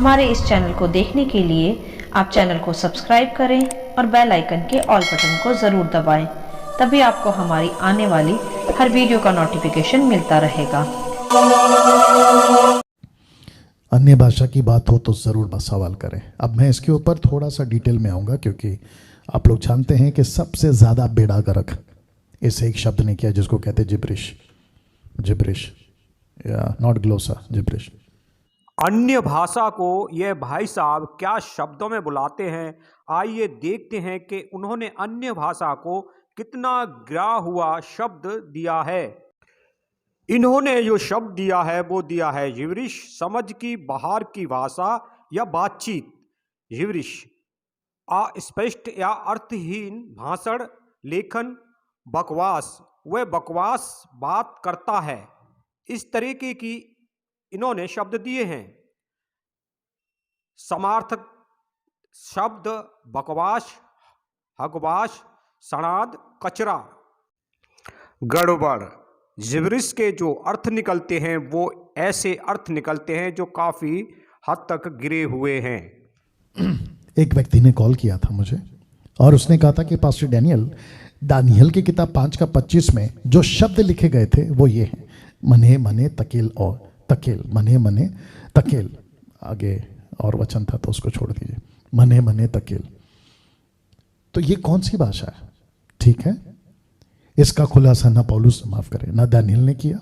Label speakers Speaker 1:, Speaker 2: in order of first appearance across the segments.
Speaker 1: हमारे इस चैनल को देखने के लिए आप चैनल को सब्सक्राइब करें और बेल आइकन के ऑल बटन को ज़रूर दबाएं। तभी आपको हमारी आने वाली हर वीडियो का नोटिफिकेशन मिलता रहेगा।
Speaker 2: अन्य भाषा की बात हो तो ज़रूर सवाल करें। अब मैं इसके ऊपर थोड़ा सा डिटेल में आऊँगा, क्योंकि आप लोग जानते हैं कि सबसे ज़्यादा बेड़ा गर्क इसे एक शब्द ने किया जिसको कहते हैं जिब्रिश या नॉट ग्लोसा, जिब्रिश।
Speaker 3: अन्य भाषा को ये भाई साहब क्या शब्दों में बुलाते हैं, आइए देखते हैं कि उन्होंने अन्य भाषा को कितना गिरा हुआ शब्द दिया है। इन्होंने जो शब्द दिया है वो दिया है जिब्रिश, समझ की बाहर की भाषा या बातचीत। जिब्रिश अस्पष्ट या अर्थहीन भाषण, लेखन, बकवास। वह बकवास बात करता है, इस तरीके की इन्होंने शब्द दिए हैं। समार्थक शब्द बकवास, हकवास, सड़ाद, कचरा, गड़बड़। जिब्रिश के जो अर्थ निकलते हैं वो ऐसे अर्थ निकलते हैं जो काफ़ी हद तक गिरे हुए हैं।
Speaker 2: एक व्यक्ति ने कॉल किया था मुझे और उसने कहा था कि पास्टर दानियल की किताब 5:25 में जो शब्द लिखे गए थे वो ये हैं, मने मने तकेल और तकेल, मने मने तकेल। आगे और वचन था तो उसको छोड़ दीजिए, मने मने तकेल। तो ये कौन सी भाषा है? ठीक है, इसका खुलासा ना पौलुस, माफ करें, ना दानियल ने किया,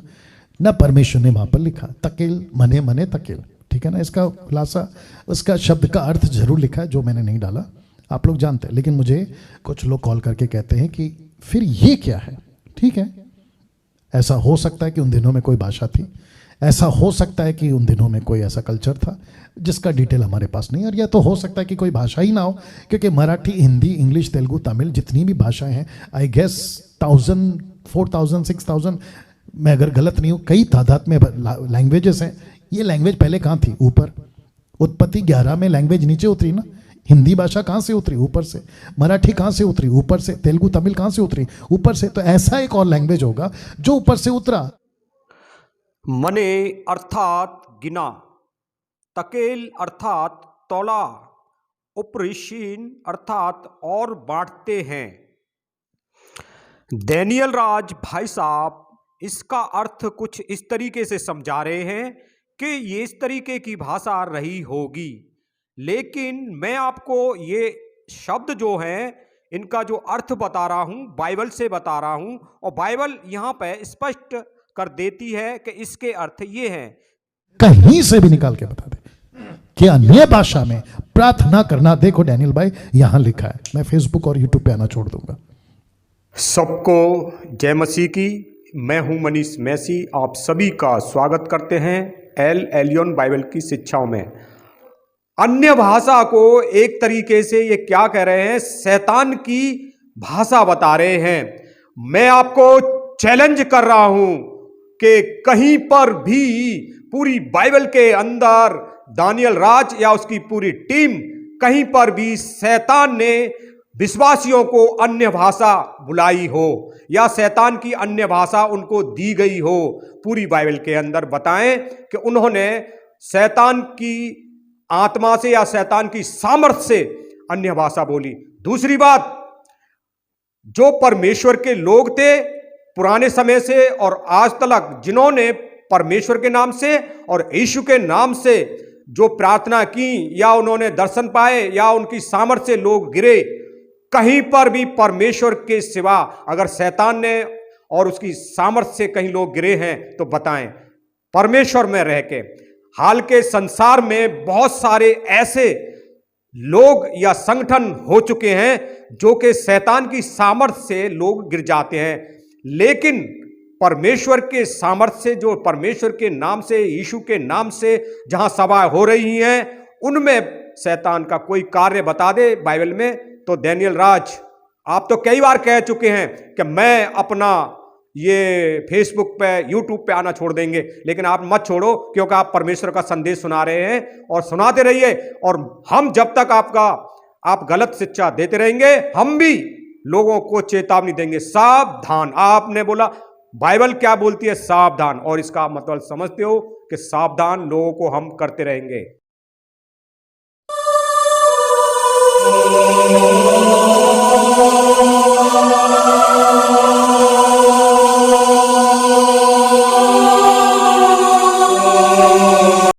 Speaker 2: ना परमेश्वर ने वहां पर लिखा। तकेल, मने मने तकेल, ठीक है ना। इसका खुलासा, उसका शब्द का अर्थ जरूर लिखा है जो मैंने नहीं डाला, आप लोग जानते हैं। लेकिन मुझे कुछ लोग कॉल करके कहते हैं कि फिर ये क्या है? ठीक है, ऐसा हो सकता है कि उन दिनों में कोई भाषा थी, ऐसा हो सकता है कि उन दिनों में कोई ऐसा कल्चर था जिसका डिटेल हमारे पास नहीं, और यह तो हो सकता है कि कोई भाषा ही ना हो, क्योंकि मराठी, हिंदी, इंग्लिश, तेलुगु, तमिल, जितनी भी भाषाएं हैं, आई गेस 1000, 4000, 6000, मैं अगर गलत नहीं हूँ, कई तादाद में लैंग्वेजेस हैं। ये लैंग्वेज पहले कहाँ थी? ऊपर। उत्पत्ति 11 में लैंग्वेज नीचे उतरी ना। हिंदी भाषा कहाँ से उतरी? ऊपर से। मराठी कहाँ से उतरी? ऊपर से। तेलुगु, तमिल कहाँ से उतरी? ऊपर से। तो ऐसा एक और लैंग्वेज होगा जो ऊपर से उतरा।
Speaker 3: मने अर्थात गिना, तकेल अर्थात तौला, उपरिशीन अर्थात और बांटते हैं। दानियल राज भाई साहब इसका अर्थ कुछ इस तरीके से समझा रहे हैं कि ये इस तरीके की भाषा रही होगी, लेकिन मैं आपको ये शब्द जो हैं इनका जो अर्थ बता रहा हूँ, बाइबल से बता रहा हूँ, और बाइबल यहाँ पे स्पष्ट कर देती है कि इसके अर्थ ये हैं।
Speaker 2: कहीं से भी निकाल के बता दे कि अन्य भाषा में प्रार्थना करना, देखो डैनियल भाई यहाँ लिखा है। मैं फेसबुक और यूट्यूब पे आना छोड़ दूंगा।
Speaker 3: सबको जय मसीह की। मैं हूं मनीष मैसी, आप सभी का स्वागत करते हैं एल एलियन बाइबल की शिक्षाओं में। अन्य भाषा को एक तरीके से ये क्या कह रहे हैं, शैतान की भाषा बता रहे हैं। मैं आपको चैलेंज कर रहा हूं कि कहीं पर भी पूरी बाइबल के अंदर दानियल राज या उसकी पूरी टीम, कहीं पर भी शैतान ने विश्वासियों को अन्य भाषा बुलाई हो या शैतान की अन्य भाषा उनको दी गई हो, पूरी बाइबल के अंदर बताएं कि उन्होंने शैतान की आत्मा से या शैतान की सामर्थ्य से अन्य भाषा बोली। दूसरी बात, जो परमेश्वर के लोग थे पुराने समय से और आज तक, जिन्होंने परमेश्वर के नाम से और यीशु के नाम से जो प्रार्थना की या उन्होंने दर्शन पाए या उनकी सामर्थ्य से लोग गिरे, कहीं पर भी परमेश्वर के सिवा अगर शैतान ने और उसकी सामर्थ्य से कहीं लोग गिरे हैं तो बताएं। परमेश्वर में रह के हाल के संसार में बहुत सारे ऐसे लोग या संगठन हो चुके हैं जो कि शैतान की सामर्थ्य से लोग गिर जाते हैं, लेकिन परमेश्वर के सामर्थ्य से, जो परमेश्वर के नाम से, यीशु के नाम से जहां सभा हो रही हैं, उनमें शैतान का कोई कार्य बता दे बाइबल में तो दानियल राज, आप तो कई बार कह चुके हैं कि मैं अपना ये फेसबुक पे, यूट्यूब पे आना छोड़ देंगे, लेकिन आप मत छोड़ो, क्योंकि आप परमेश्वर का संदेश सुना रहे हैं और सुनाते रहिए। और हम जब तक आप गलत शिक्षा देते रहेंगे, हम भी लोगों को चेतावनी देंगे, सावधान। आपने बोला बाइबल क्या बोलती है? सावधान। और इसका मतलब समझते हो कि सावधान लोगों को हम करते रहेंगे। ओम